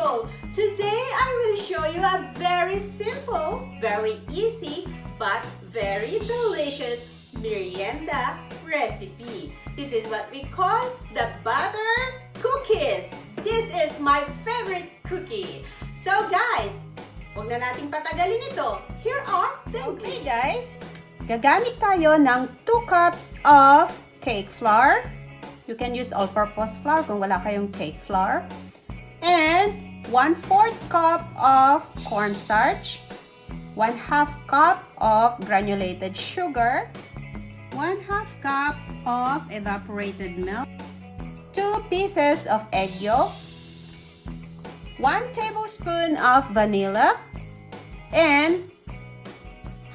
table. Today I will show you a very simple, very easy, but very delicious merienda recipe. This is what we call the butter cookies. This is my favorite cookie. So guys, huwag na nating patagalin ito. Here are the ingredients. Okay guys, gagamit tayo ng 2 cups of cake flour. You can use all-purpose flour kung wala kayong cake flour. And 1/4 cup of cornstarch, 1/2 cup of granulated sugar, 1/2 cup of evaporated milk, 2 pieces of egg yolk, 1 tablespoon of vanilla, and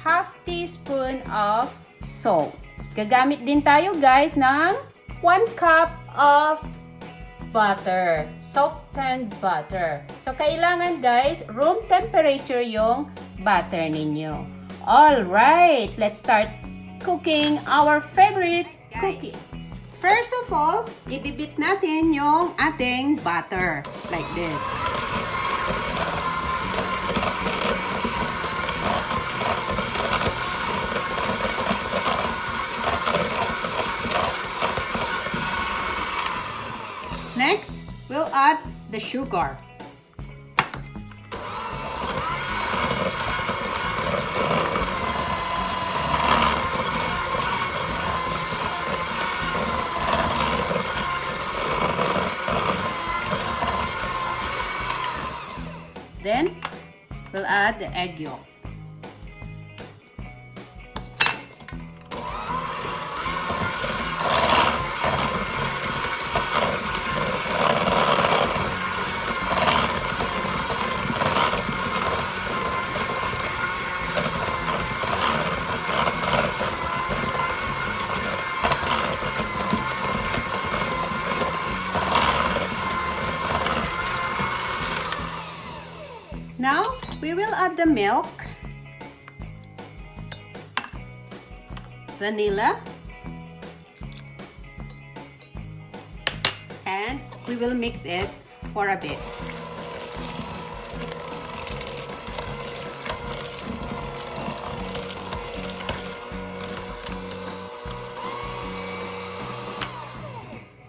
1/2 teaspoon of salt. Gagamit din tayo guys ng 1 cup of butter, softened butter. So, kailangan guys, room temperature yung butter ninyo. Alright, let's start cooking our favorite cookies. First of all, ibibit natin yung ating butter like this. Next, we'll add the sugar. Then, we'll add the egg yolk. Now, we will add the milk, vanilla, and we will mix it for a bit.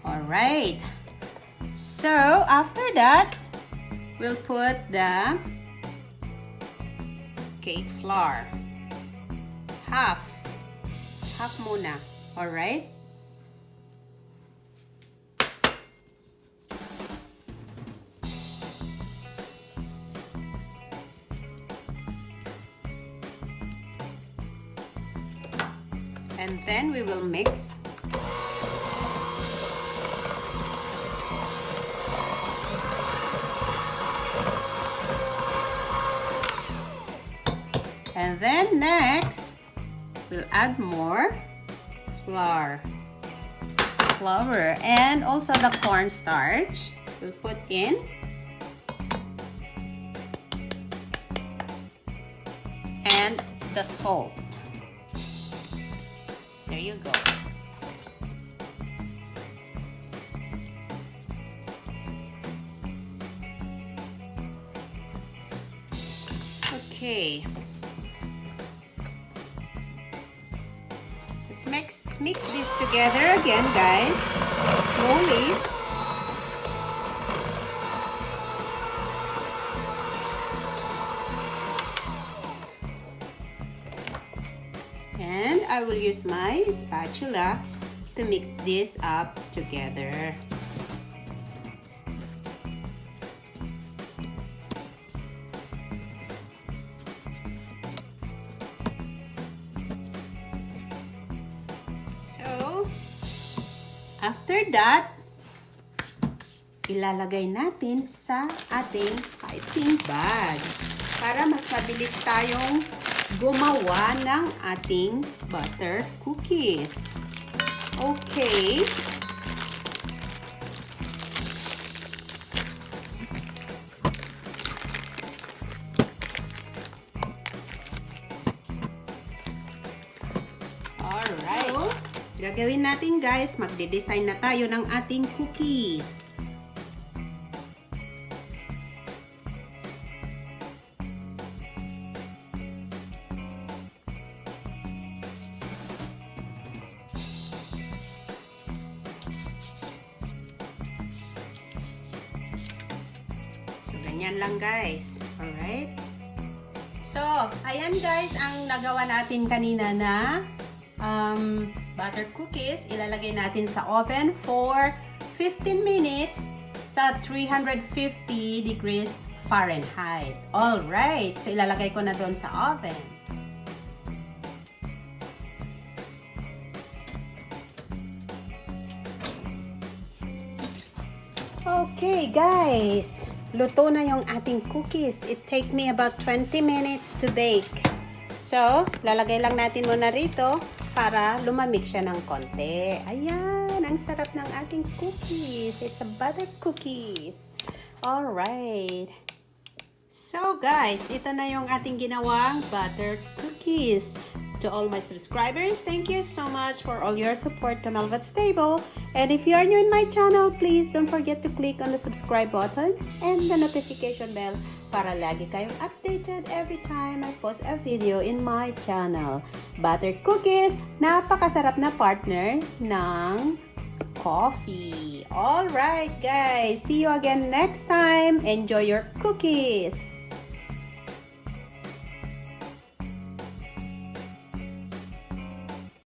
Alright, so after that, we'll put the cake flour. Half muna. Alright? And then we will mix. And then next, we'll add more flour and also the cornstarch. We'll put in. And the salt. There you go. Okay. Let's mix this together again, guys, slowly. And I will use my spatula to mix this up together. After that, ilalagay natin sa ating piping bag para mas mabilis tayong gumawa ng ating butter cookies. Okay. Alright. So, gagawin natin guys, magde-design na tayo ng ating cookies. Ganyan lang guys. Alright? So, ayan guys ang nagawa natin kanina na butter cookies. Ilalagay natin sa oven for 15 minutes sa 350 degrees Fahrenheit. Alright, so ilalagay ko na doon sa oven. Okay guys, luto na yung ating cookies. It take me about 20 minutes to bake. So, lalagay lang natin muna rito para lumamig siya ng konti. Ayan, ang sarap ng ating cookies. It's a butter cookies. Alright. So guys, ito na yung ating ginawang butter cookies. To all my subscribers, thank you so much for all your support to Mhelbeth's Table. And if you are new in my channel, please don't forget to click on the subscribe button and the notification bell para lagi kayong updated every time I post a video in my channel. Butter cookies, napakasarap na partner ng coffee. Alright guys, see you again next time. Enjoy your cookies!